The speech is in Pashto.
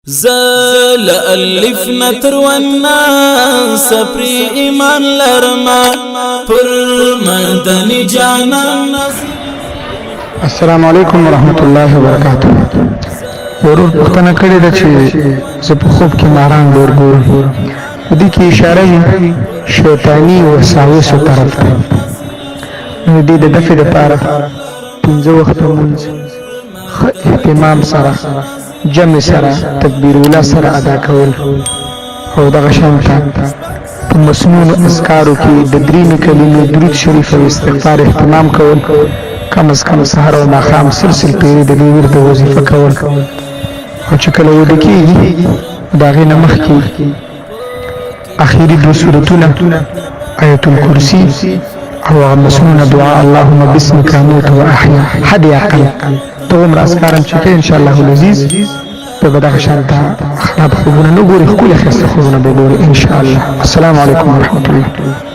زل الف نتر ونا سپری ایمان لرما پر مدنی جانان. السلام علیکم ورحمت الله وبرکاته. ورور پختنه کړی د چې زه په خوب کې ماران ډور ګور دي کې اشاره وي شیطانی وساوسو طرف ته. نو دې د دفع لپاره 15 وخت مونږ اهتمام سره جمع سره تکبیر اوله سره ادا کول او دغه شانته په مسنون اذکارو کې د درې کلمې درود شریف او استغفار اهتمام کول، کم از کم سحر او ماښام سلسل پیری د دې ورته وظیفه کول. او چې کله ویده کېږي د هغې نه مخکې اخري دو سورتونه آیت الکرسي او هغه مسنونه دعا اللهم بسمک اموت و احیا حد اقل دومره اذکار هم چې کوي انشاءالله العزیز ته به دغه شانته خراب خوبونه نه ګوري، ښکلي ښایسته خوبونه به ګوري انشاءالله. السلام علیکم ورحمت الله.